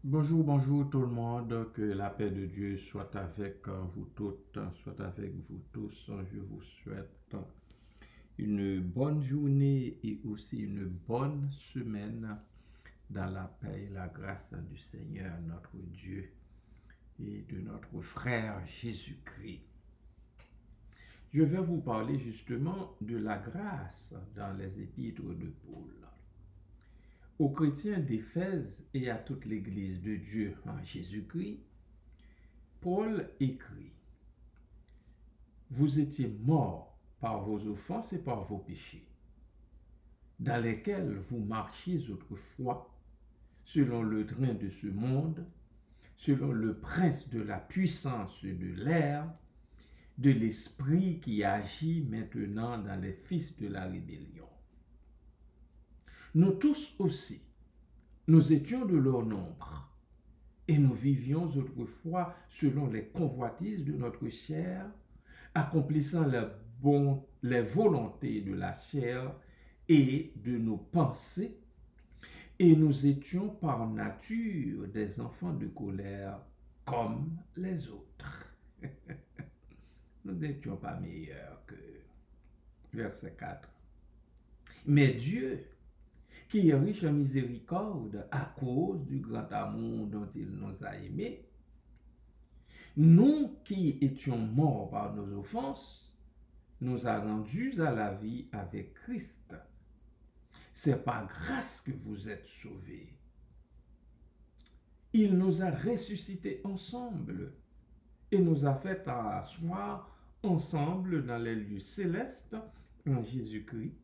Bonjour, bonjour tout le monde, que la paix de Dieu soit avec vous toutes, soit avec vous tous. Je vous souhaite une bonne journée et aussi une bonne semaine dans la paix et la grâce du Seigneur notre Dieu et de notre frère Jésus-Christ. Je vais vous parler justement de la grâce dans les épîtres de Paul. Aux chrétiens d'Éphèse et à toute l'Église de Dieu en Jésus-Christ, Paul écrit: Vous étiez morts par vos offenses et par vos péchés, dans lesquels vous marchiez autrefois, selon le train de ce monde, selon le prince de la puissance de l'air, de l'esprit qui agit maintenant dans les fils de la rébellion. Nous tous aussi, nous étions de leur nombre, et nous vivions autrefois selon les convoitises de notre chair, accomplissant les volontés de la chair et de nos pensées, et nous étions par nature des enfants de colère comme les autres. Nous n'étions pas meilleurs que verset 4. Mais Dieu, qui est riche en miséricorde à cause du grand amour dont il nous a aimés, nous qui étions morts par nos offenses, nous a rendus à la vie avec Christ. C'est par grâce que vous êtes sauvés. Il nous a ressuscités ensemble et nous a fait asseoir ensemble dans les lieux célestes en Jésus-Christ,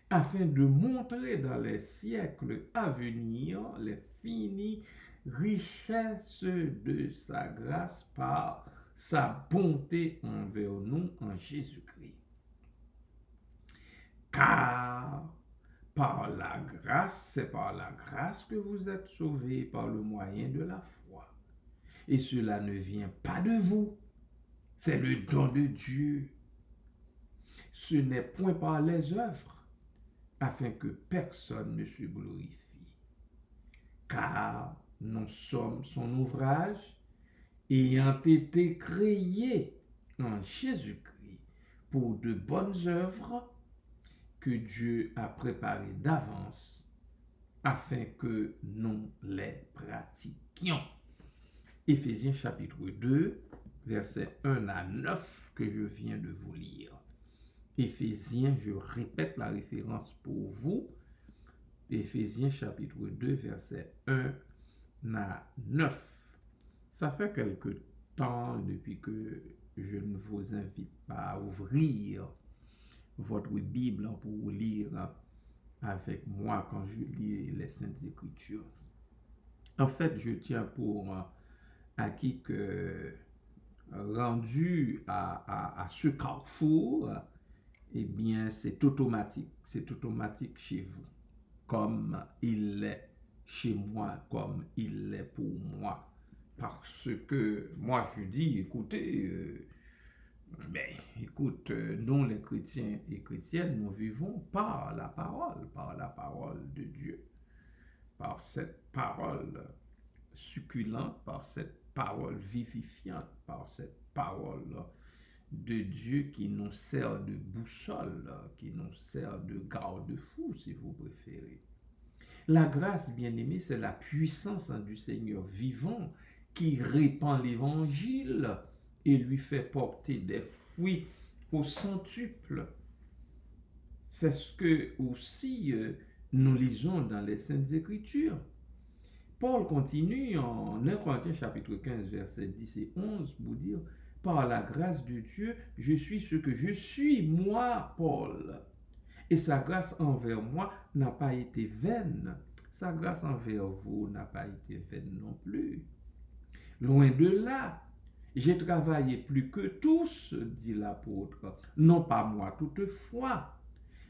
afin de montrer dans les siècles à venir les finies richesses de sa grâce par sa bonté envers nous en Jésus-Christ. Car c'est par la grâce que vous êtes sauvés par le moyen de la foi. Et cela ne vient pas de vous, c'est le don de Dieu. Ce n'est point par les œuvres, afin que personne ne se glorifie. Car nous sommes son ouvrage, ayant été créés en Jésus-Christ pour de bonnes œuvres que Dieu a préparées d'avance afin que nous les pratiquions. Éphésiens chapitre 2, versets 1 à 9 que je viens de vous lire. Éphésiens, je répète la référence pour vous. Éphésiens chapitre 2, versets 1 à 9. Ça fait quelque temps depuis que je ne vous invite pas à ouvrir votre Bible pour lire avec moi quand je lis les Saintes Écritures. En fait, je tiens pour acquis que rendu à ce carrefour, eh bien, c'est automatique. C'est automatique chez vous, comme il l'est chez moi, comme il l'est pour moi. Parce que moi, je dis, écoutez, écoute, nous les chrétiens et chrétiennes, nous vivons par la parole de Dieu, par cette parole succulente, par cette parole vivifiante, par cette parole de Dieu qui nous sert de boussole, qui nous sert de garde-fou, si vous préférez. La grâce, bien-aimée, c'est la puissance du Seigneur vivant qui répand l'évangile et lui fait porter des fruits au centuple. C'est ce que aussi nous lisons dans les Saintes Écritures. Paul continue en 1 Corinthiens chapitre 15, versets 10 et 11 pour dire: Par la grâce de Dieu, je suis ce que je suis, moi, Paul. Et sa grâce envers moi n'a pas été vaine. Sa grâce envers vous n'a pas été vaine non plus. Loin de là, j'ai travaillé plus que tous, dit l'apôtre. Non pas moi toutefois,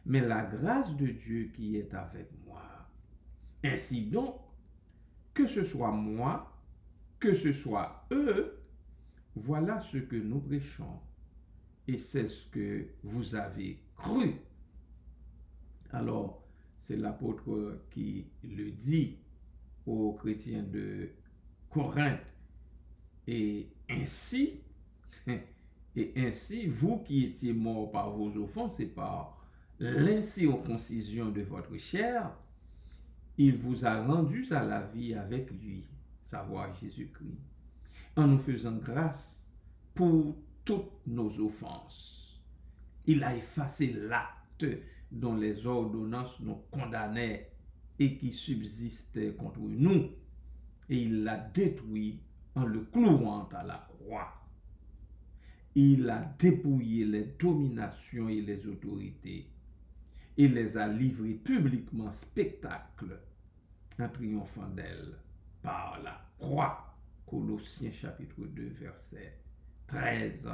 mais la grâce de Dieu qui est avec moi. Ainsi donc, que ce soit moi, que ce soit eux, voilà ce que nous prêchons. Et c'est ce que vous avez cru. Alors, c'est l'apôtre qui le dit. aux chrétiens de Corinthe. Et ainsi, vous qui étiez morts par vos offenses et par l'incirconcision de votre chair, il vous a rendus à la vie avec lui, savoir Jésus-Christ, en nous faisant grâce pour toutes nos offenses. Il a effacé l'acte dont les ordonnances nous condamnaient et qui subsistait contre nous, et il l'a détruit en le clouant à la croix. Il a dépouillé les dominations et les autorités et les a livrées publiquement spectacle en triomphant d'elles par la croix. Colossiens chapitre 2 versets 13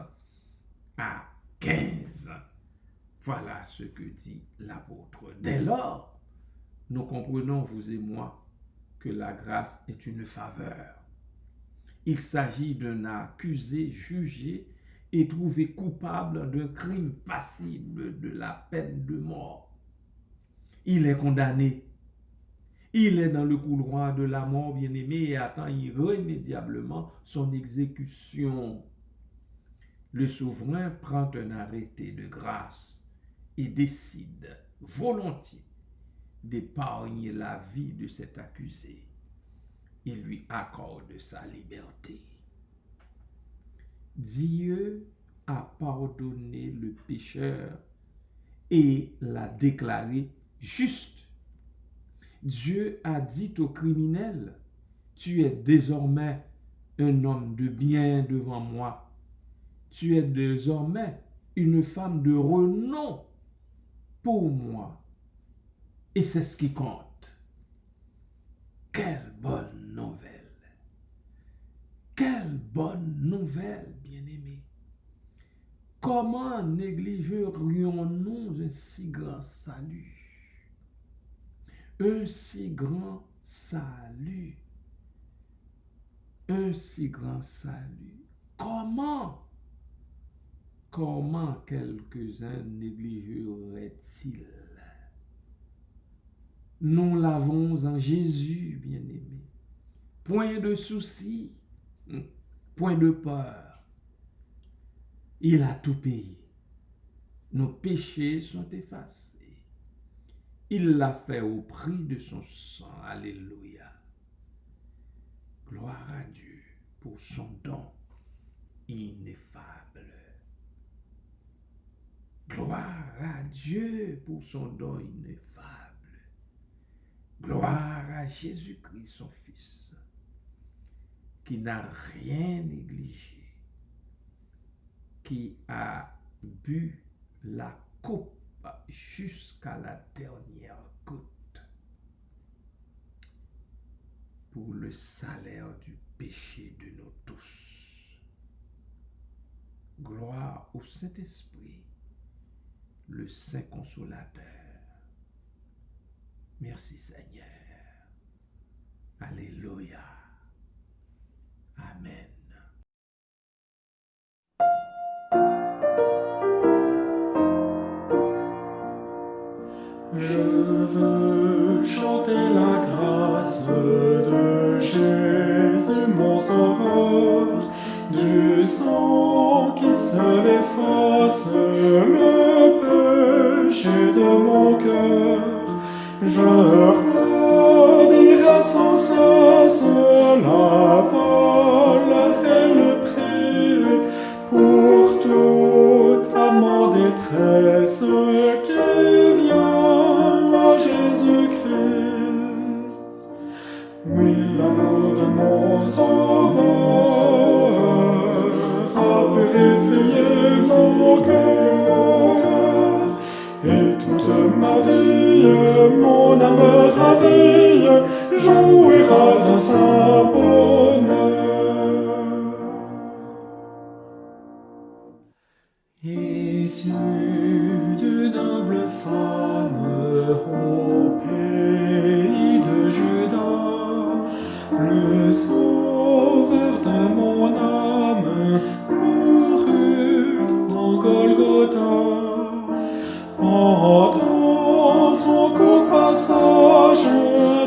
à 15. Voilà ce que dit l'apôtre. Dès lors, nous comprenons, vous et moi, que la grâce est une faveur. Il s'agit d'un accusé jugé et trouvé coupable d'un crime passible de la peine de mort. Il est condamné. Il est dans le couloir de la mort, bien-aimé, et attend irrémédiablement son exécution. Le souverain prend un arrêté de grâce et décide volontiers d'épargner la vie de cet accusé. Il lui accorde sa liberté. Dieu a pardonné le pécheur et l'a déclaré juste. Dieu a dit au criminel, tu es désormais un homme de bien devant moi. Tu es désormais une femme de renom pour moi. Et c'est ce qui compte. Quelle bonne nouvelle! Quelle bonne nouvelle, bien-aimés! Comment négligerions-nous un si grand salut? Un si grand salut. Un si grand salut. Comment quelques-uns négligeraient-ils? Nous l'avons en Jésus, bien-aimé. Point de souci, point de peur. Il a tout payé. Nos péchés sont effacés. Il l'a fait au prix de son sang. Alléluia. Gloire à Dieu pour son don ineffable. Gloire à Dieu pour son don ineffable. Gloire à Jésus-Christ, son Fils, qui n'a rien négligé, qui a bu la coupe jusqu'à la dernière goutte pour le salaire du péché de nous tous. Gloire au Saint-Esprit, le Saint Consolateur. Merci Seigneur. Alléluia. Amen. Je veux chanter la grâce de Jésus, mon Sauveur, du sang qui seul efface le péché de mon cœur. Je redirai sans cesse la valeur et le prix pour toute âme en détresse qui vient à Jésus-Christ. Oui, l'amour de mon Sauveur a purifié mon cœur, et toute ma vie, mon âme ravie, jouira dans sa bonheur. Issu d'une humble femme au pays de Juda, le Sauveur de mon âme mourut dans Golgotha. Pendant son court passage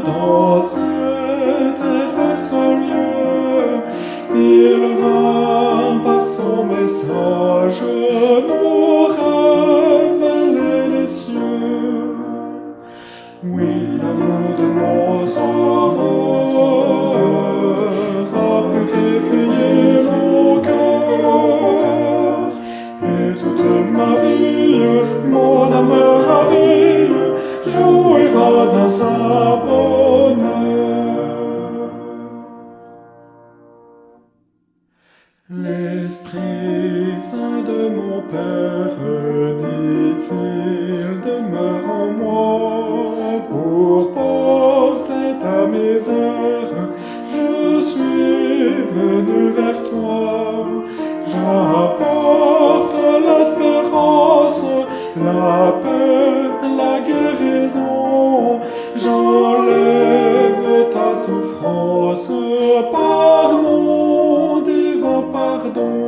dans cette Oui, l'amour de mon Sauveur a purifié mon cœur. Et toute ma vie, mon âme ravie, jouira dans sa bonheur. L'Esprit Saint de mon Père, dit-il, demeure en moi pour porter ta misère. Je suis venu vers toi, j'apporte l'espérance, la paix, la guérison. J'enlève ta souffrance par mon divin pardon.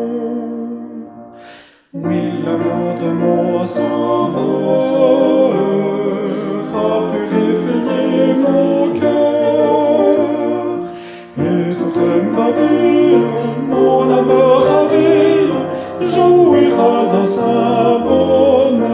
Oui, l'amour de mon Sauveur a purifié mon cœur. Et toute ma vie, mon âme ravie, jouira dans sa bonheur.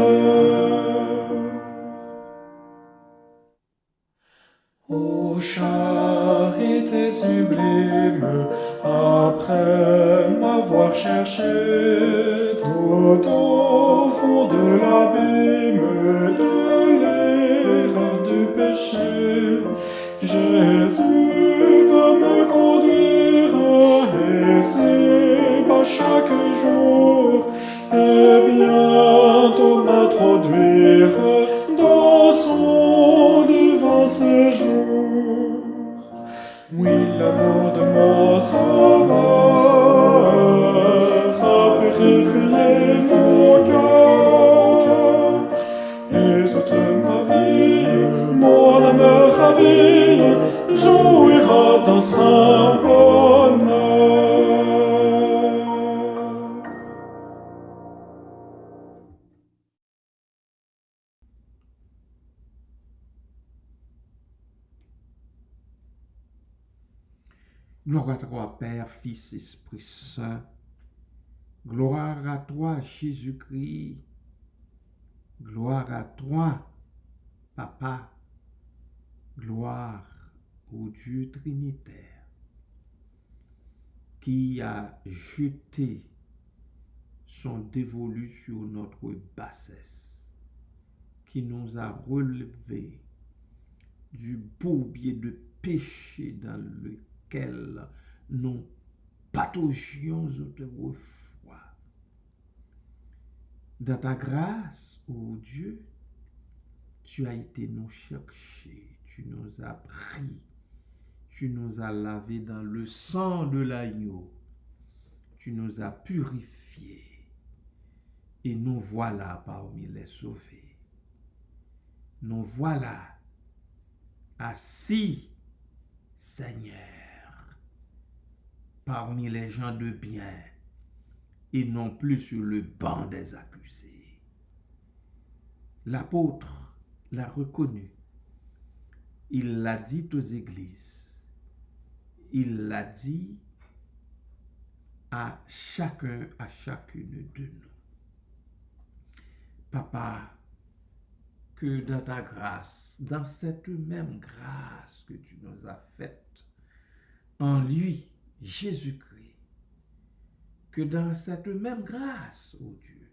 Ô charité sublime, après m'avoir cherché tout au fond de l'abîme de l'erreur du péché, Jésus veut me conduire et c'est pas chaque jour et bientôt m'introduire dans son divin séjour. Oui, l'amour de mon Sauveur a purifié mon cœur. Et toute ma vie, mon âme ravie, jouira dans sa bonheur. Gloire à toi, Père, Fils, Esprit Saint. Gloire à toi, Jésus-Christ. Gloire à toi, Papa. Gloire au Dieu Trinitaire qui a jeté son dévolu sur notre bassesse, qui nous a relevés du bourbier de péché dans lequel nous pataugions autrefois. Dans ta grâce, ô Dieu, tu as été nous chercher, tu nous as pris, tu nous as lavés dans le sang de l'agneau, tu nous as purifiés, et nous voilà parmi les sauvés. Nous voilà assis, Seigneur, parmi les gens de bien, et non plus sur le banc des accusés. L'apôtre l'a reconnu. Il l'a dit aux églises. Il l'a dit à chacun, à chacune de nous. Papa, que dans ta grâce, dans cette même grâce que tu nous as faite, en lui, Jésus-Christ, que dans cette même grâce, ô Dieu,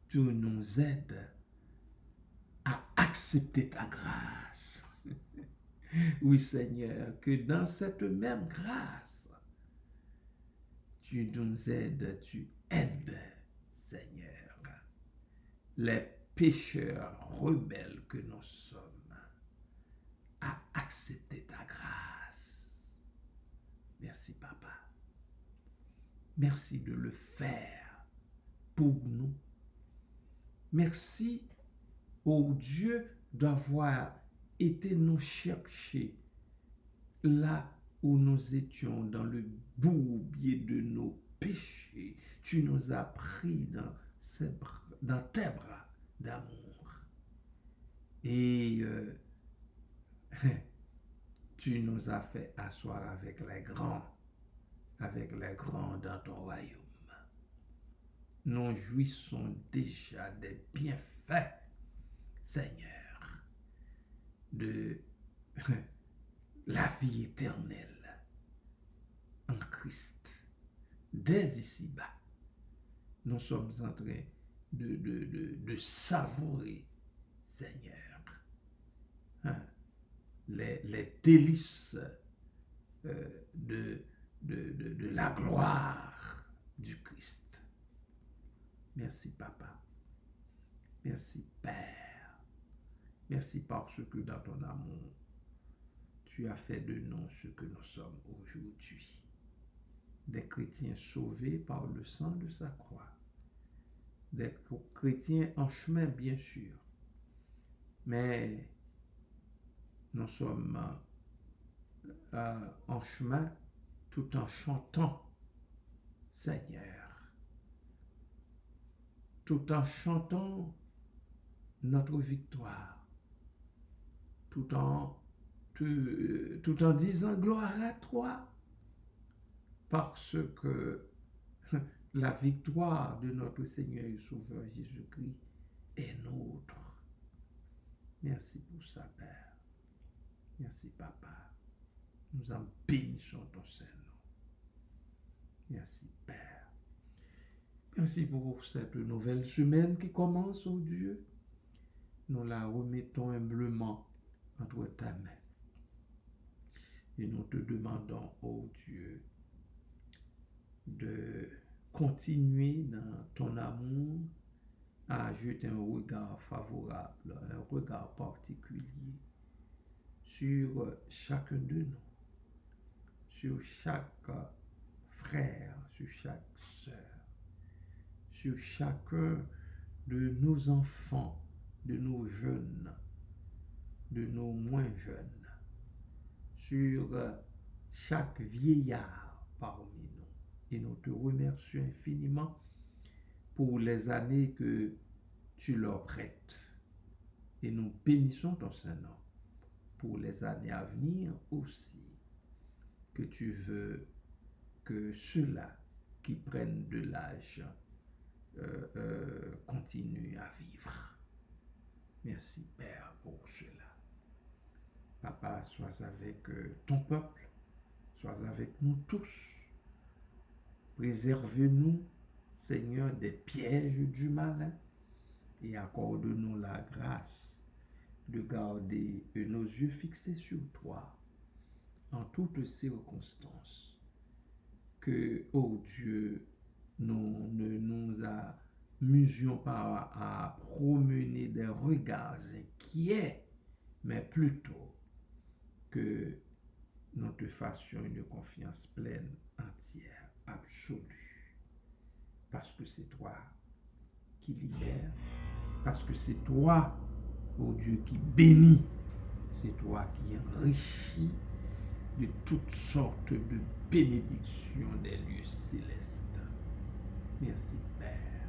tu nous aides à accepter ta grâce. Oui, Seigneur, que dans cette même grâce, tu nous aides, tu aides, Seigneur, les pécheurs rebelles que nous sommes, à accepter ta grâce. Merci, Papa. Merci de le faire pour nous. Merci, ô Dieu, d'avoir été nous chercher là où nous étions dans le bourbier de nos péchés. Tu nous as pris dans tes bras d'amour. Et tu nous as fait asseoir avec les grands dans ton royaume. Nous jouissons déjà des bienfaits, Seigneur. de la vie éternelle en Christ. Dès ici-bas, nous sommes en train de savourer, Seigneur, les délices de la gloire du Christ. Merci, Papa. Merci, Père. Merci parce que dans ton amour, tu as fait de nous ce que nous sommes aujourd'hui. Des chrétiens sauvés par le sang de sa croix. Des chrétiens en chemin, bien sûr. Mais nous sommes en chemin tout en chantant, Seigneur. Tout en chantant notre victoire. Tout en disant gloire à toi. Parce que la victoire de notre Seigneur et Sauveur Jésus-Christ est nôtre. Merci pour ça, Père. Merci, Papa. Nous en bénissons ton Saint-Nom. Merci, Père. Merci pour cette nouvelle semaine qui commence, oh Dieu. Nous la remettons humblement entre ta main. Et nous te demandons, oh Dieu, de continuer dans ton amour à jeter un regard favorable, un regard particulier sur chacun de nous, sur chaque frère, sur chaque sœur, sur chacun de nos enfants, de nos jeunes, de nos moins jeunes, sur chaque vieillard parmi nous. Et nous te remercions infiniment pour les années que tu leur prêtes. Et nous bénissons ton Saint-Nom pour les années à venir aussi, que tu veux que ceux-là qui prennent de l'âge continuent à vivre. Merci, Père, pour cela. Papa, sois avec ton peuple, sois avec nous tous. Préserve-nous, Seigneur, des pièges du malin et accorde-nous la grâce de garder nos yeux fixés sur toi en toutes circonstances. Que, ô Dieu, nous ne nous amusions pas à promener des regards inquiets, mais plutôt que nous te fassions une confiance pleine, entière, absolue. Parce que c'est toi qui libère, parce que c'est toi, ô Dieu, qui bénit, c'est toi qui enrichis de toutes sortes de bénédictions des lieux célestes. Merci, Père.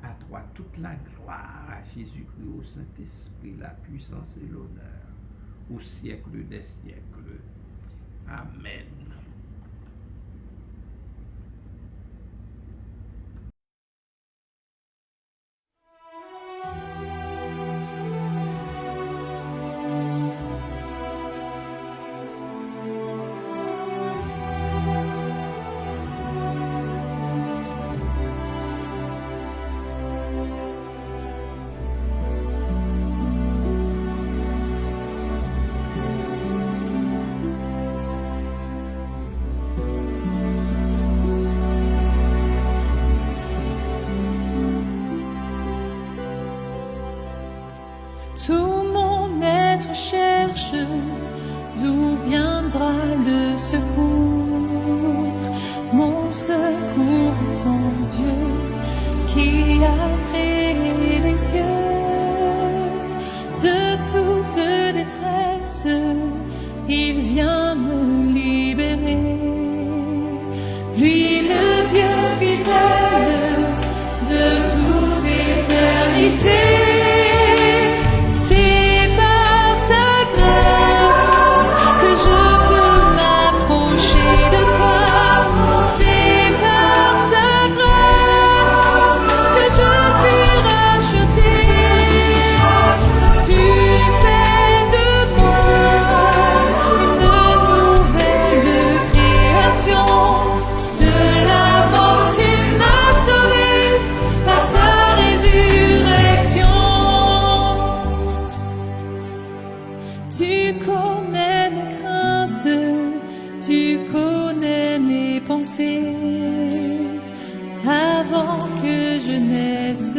À toi toute la gloire, à Jésus-Christ, au Saint-Esprit, la puissance et l'honneur, au siècle des siècles. Amen. Tout mon être cherche d'où viendra le secours. Mon secours est en Dieu qui a créé les cieux. De toute détresse, il vient me libérer. Lui, le Dieu fidèle de toute éternité. Tu fais de Tu connais mes craintes, tu connais mes pensées. Avant que je naisse,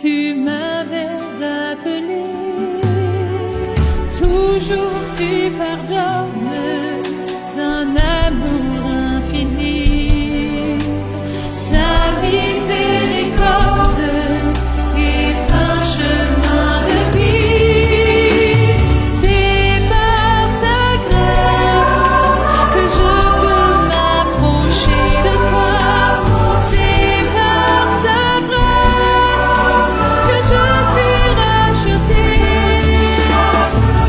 tu m'avais appelé. Toujours tu pardonnes d'un amour infini. Ta miséricorde est un chemin de vie. C'est par ta grâce que je peux m'approcher de toi. C'est par ta grâce que je suis racheté.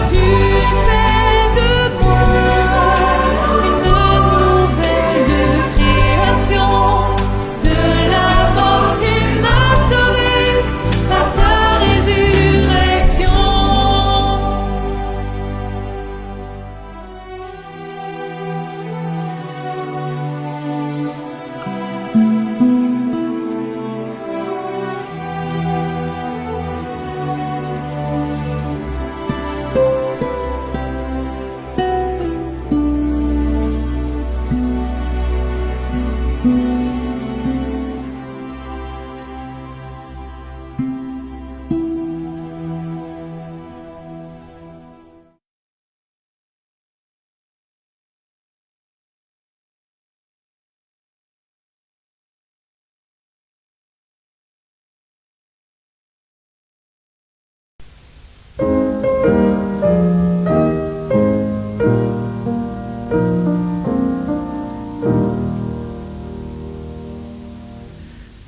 Tu fais de moi une nouvelle création. De la mort tu m'as sauvé par ta résurrection.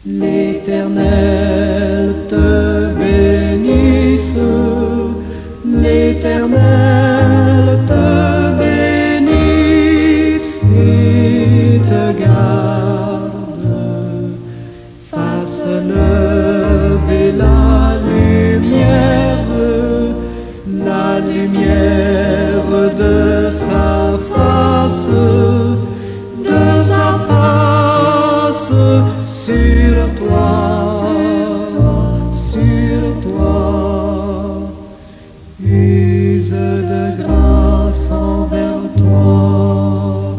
L'Éternel te bénisse, l'Éternel te bénisse et te garde, fasse lever la lumière de sa face sur toi, use de grâce envers toi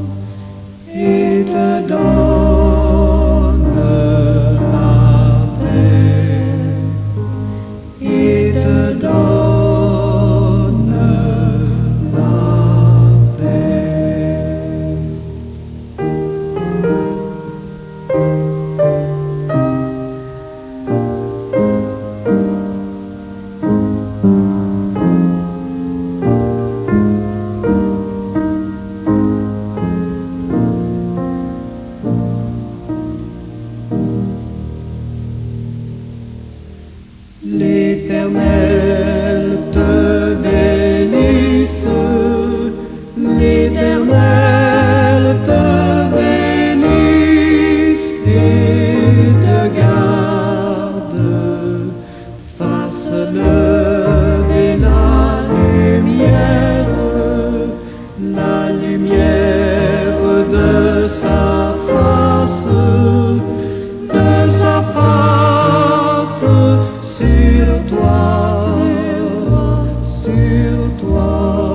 et te donne la paix, et te donne la paix. L'Éternel te bénisse, l'Éternel te bénisse et te garde, fasse lever la lumière de sa face sur toi,